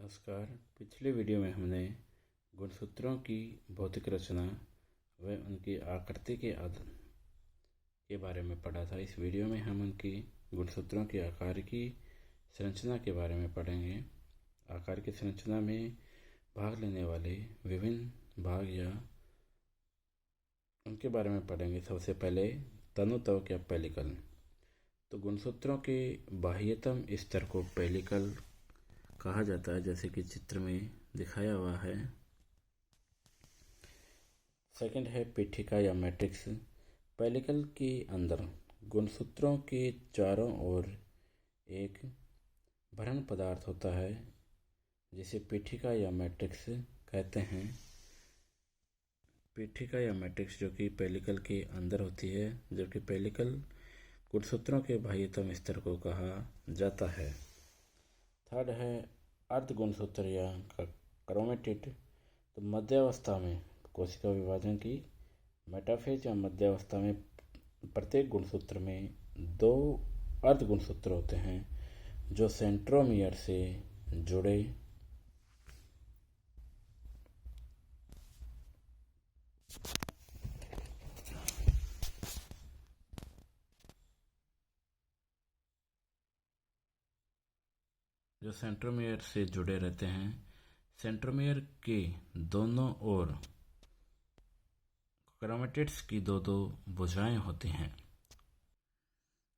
नमस्कार। पिछले वीडियो में हमने गुणसूत्रों की भौतिक रचना व उनकी आकृति के बारे में पढ़ा था। इस वीडियो में हम उनकी गुणसूत्रों के आकार की संरचना के बारे में पढ़ेंगे। आकार की संरचना में भाग लेने वाले विभिन्न भाग या उनके बारे में पढ़ेंगे। सबसे पहले तनुत्वक या पेलिकल। तो गुणसूत्रों के बाह्यतम स्तर को पेलिकल कहा जाता है, जैसे कि चित्र में दिखाया हुआ है। सेकंड है पीठिका या मैट्रिक्स। पेलिकल के अंदर गुणसूत्रों के चारों ओर एक भरण पदार्थ होता है, जिसे पीठिका या मैट्रिक्स कहते हैं। पीठिका या मैट्रिक्स जो कि पेलिकल के अंदर होती है, जबकि पेलिकल गुणसूत्रों के बाह्यतम स्तर को कहा जाता है। थर्ड है अर्ध गुणसूत्र या क्रोमेटिड। तो मध्यावस्था में कोशिका विभाजन की मेटाफेज या मध्यावस्था में प्रत्येक गुणसूत्र में दो अर्ध गुणसूत्र होते हैं जो सेंट्रोमियर से जुड़े रहते हैं। सेंट्रोमियर के दोनों ओर क्रोमेटिड्स की दो दो भुजाएं होती हैं।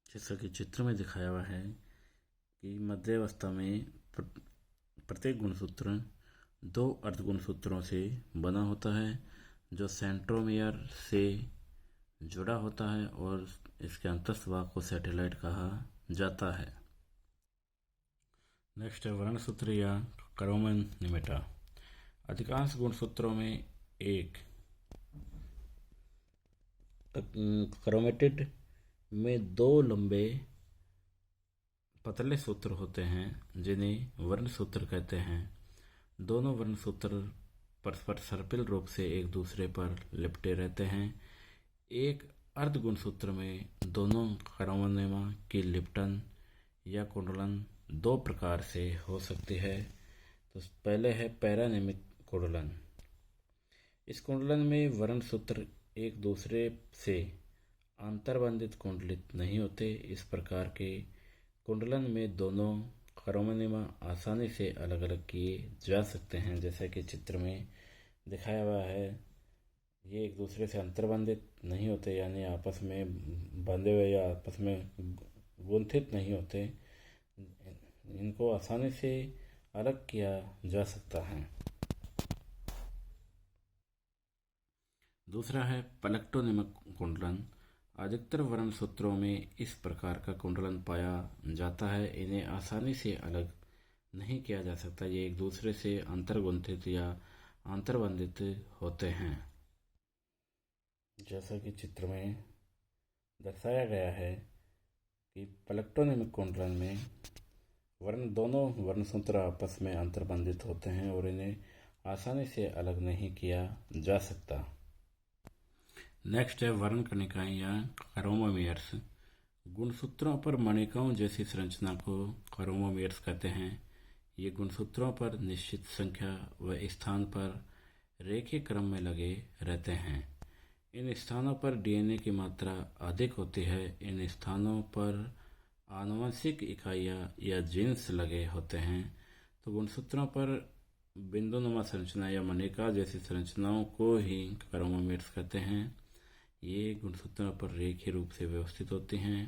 जैसा कि चित्र में दिखाया हुआ है कि मध्यावस्था में प्रत्येक गुणसूत्र दो अर्ध गुणसूत्रों से बना होता है जो सेंट्रोमियर से जुड़ा होता है और इसके अंतस्थ भाग को सैटेलाइट कहा जाता है। नेक्स्ट है वर्णसूत्र या क्रोमोनिमेटा। अधिकांश गुणसूत्रों में एक क्रोमेटिड में दो लंबे पतले सूत्र होते हैं जिन्हें वर्णसूत्र कहते हैं। दोनों वर्णसूत्र परस्पर सर्पिल रूप से एक दूसरे पर लिपटे रहते हैं। एक अर्ध गुणसूत्र में दोनों क्रोमोनिमा की लिपटन या कुंडलन दो प्रकार से हो सकती है। तो पहले है पैरानिमिक कुंडलन। इस कुंडलन में वर्णसूत्र एक दूसरे से अंतर्बंधित कुंडलित नहीं होते। इस प्रकार के कुंडलन में दोनों क्रोमोनिमा आसानी से अलग अलग किए जा सकते हैं, जैसा कि चित्र में दिखाया हुआ है। ये एक दूसरे से अंतर्बंधित नहीं होते, यानी आपस में बंधे हुए या आपस में गुंथित नहीं होते। इनको आसानी से अलग किया जा सकता है। दूसरा है पलेक्टोनिमिक कुंडलन। अधिकतर वर्णसूत्रों में इस प्रकार का कुंडलन पाया जाता है। इन्हें आसानी से अलग नहीं किया जा सकता। ये एक दूसरे से अंतर्गुंथित या अंतर्बंधित होते हैं। जैसा कि चित्र में दर्शाया गया है कि पलेक्टोनिमिक कुंडलन में दोनों वर्णसूत्र आपस में अंतर्बंधित होते हैं और इन्हें आसानी से अलग नहीं किया जा सकता। नेक्स्ट है वर्ण कणिकाएं या क्रोमोमियर्स। गुणसूत्रों पर मणिकाओं जैसी संरचना को क्रोमोमियर्स कहते हैं। ये गुणसूत्रों पर निश्चित संख्या व स्थान पर रेखीय क्रम में लगे रहते हैं। इन स्थानों पर डीएनए की मात्रा अधिक होती है। इन स्थानों पर आनुवंशिक इकाइयां या जीन्स लगे होते हैं। तो गुणसूत्रों पर बिंदुनुमा संरचना या मणिका जैसी संरचनाओं को ही क्रोमोमियर्स कहते हैं। ये गुणसूत्रों पर रेखीय रूप से व्यवस्थित होती हैं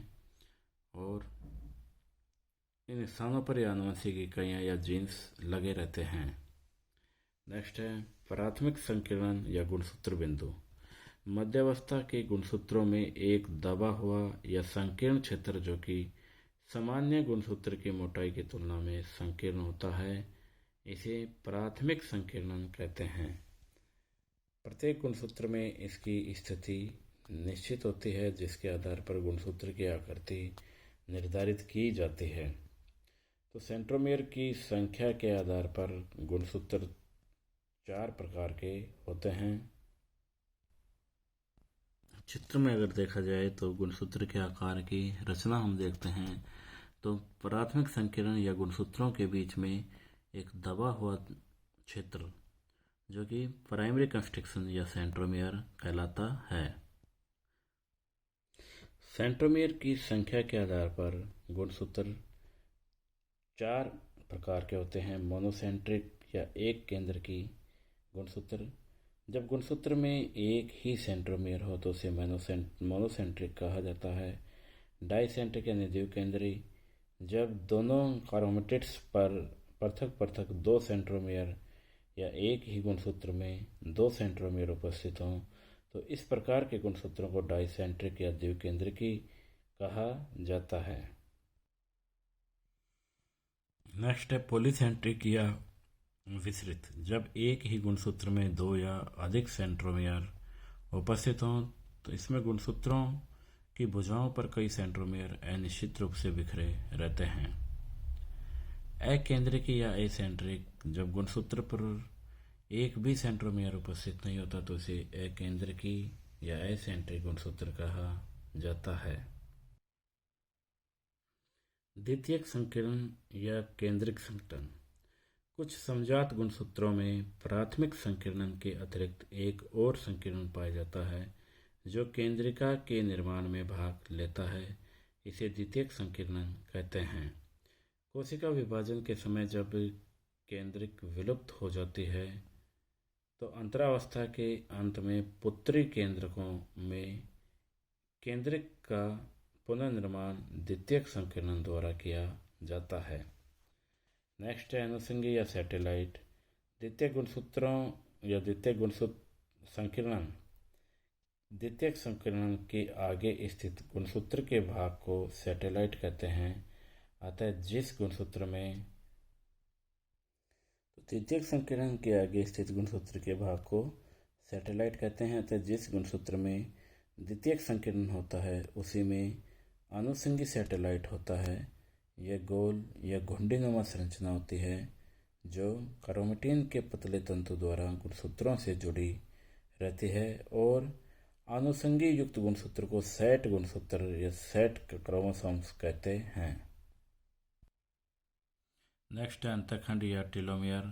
और इन स्थानों पर आनुवंशिक इकाइयां या जीन्स लगे रहते हैं। नेक्स्ट है प्राथमिक संकीर्ण या गुणसूत्र बिंदु। मध्यावस्था के गुणसूत्रों में एक दबा हुआ या संकीर्ण क्षेत्र जो कि सामान्य गुणसूत्र की मोटाई की तुलना में संकीर्ण होता है, इसे प्राथमिक संकीर्णन कहते हैं। प्रत्येक गुणसूत्र में इसकी स्थिति निश्चित होती है, जिसके आधार पर गुणसूत्र की आकृति निर्धारित की जाती है। तो सेंट्रोमियर की संख्या के आधार पर गुणसूत्र चार प्रकार के होते हैं। चित्र में अगर देखा जाए तो गुणसूत्र के आकार की रचना हम देखते हैं। तो प्राथमिक संकीर्ण या गुणसूत्रों के बीच में एक दबा हुआ क्षेत्र जो कि प्राइमरी कंस्ट्रक्शन या सेंट्रोमियर कहलाता है। सेंट्रोमियर की संख्या के आधार पर गुणसूत्र 4 प्रकार के होते हैं। मोनोसेंट्रिक या एक केंद्र की गुणसूत्र। जब गुणसूत्र में एक ही सेंट्रोमियर हो तो उसे मोनोसेंट्रिक कहा जाता है। डाइसेंट्रिक यानी द्विकेंद्री। जब दोनों कारोमेटिड्स पर पृथक पृथक 2 सेंट्रोमियर या एक ही गुणसूत्र में 2 सेंट्रोमियर उपस्थित हों तो इस प्रकार के गुणसूत्रों को डाइसेंट्रिक या द्विकेंद्रिकी कहा जाता है। नेक्स्ट है पॉलीसेंट्रिक या विसरित। जब एक ही गुणसूत्र में 2 या अधिक सेंट्रोमियर उपस्थित हों तो इसमें गुणसूत्रों की भुजाओं पर कई सेंट्रोमियर अनिश्चित रूप से बिखरे रहते हैं। अकेंद्रिकी या एसेंट्रिक। जब गुणसूत्र पर एक भी सेंट्रोमियर उपस्थित नहीं होता तो इसे अकेंद्रिकी या एसेंट्रिक गुणसूत्र कहा जाता है। द्वितीयक संकीर्ण या केंद्रिक संकीर्ण। कुछ समजात गुणसूत्रों में प्राथमिक संकीर्णन के अतिरिक्त एक और संकीर्णन पाया जाता है जो केंद्रिका के निर्माण में भाग लेता है। इसे द्वितीयक संकीर्णन कहते हैं। कोशिका विभाजन के समय जब केंद्रिक विलुप्त हो जाती है तो अंतरावस्था के अंत में पुत्री केंद्रकों में केंद्रिक का पुनर्निर्माण द्वितीयक संकीर्णन द्वारा किया जाता है। नेक्स्ट है अनुषंगी या सैटेलाइट। द्वितीयक गुणसूत्रों या द्वितीयक गुणसूत्र संकीर्णन द्वितीयक संकीर्णन के आगे स्थित गुणसूत्र के भाग को सैटेलाइट कहते हैं। अतः जिस गुणसूत्र में द्वितीयक संकीर्णन के आगे स्थित गुणसूत्र के भाग को सैटेलाइट कहते हैं। अतः जिस गुणसूत्र में द्वितीयक संकीर्णन होता है उसी में अनुषंगी सैटेलाइट होता है। यह गोल या घुंडीनुमा संरचना होती है जो क्रोमेटिन के पतले तंतु द्वारा गुणसूत्रों से जुड़ी रहती है और अनुषंगी युक्त गुणसूत्र को सेट गुणसूत्र या सेट क्रोमोसोम्स कहते हैं। नेक्स्ट है अंतःखंड या टेलोमियर।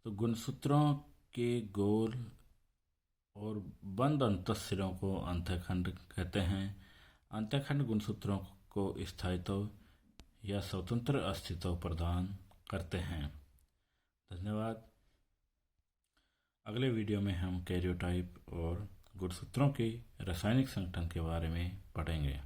तो गुणसूत्रों के गोल और बंद अंतःशिरों को अंतःखंड कहते हैं। अंतःखंड गुणसूत्रों को स्थायित्व या स्वतंत्र अस्तित्व प्रदान करते हैं। धन्यवाद। अगले वीडियो में हम कैरियोटाइप और गुणसूत्रों के रासायनिक संगठन के बारे में पढ़ेंगे।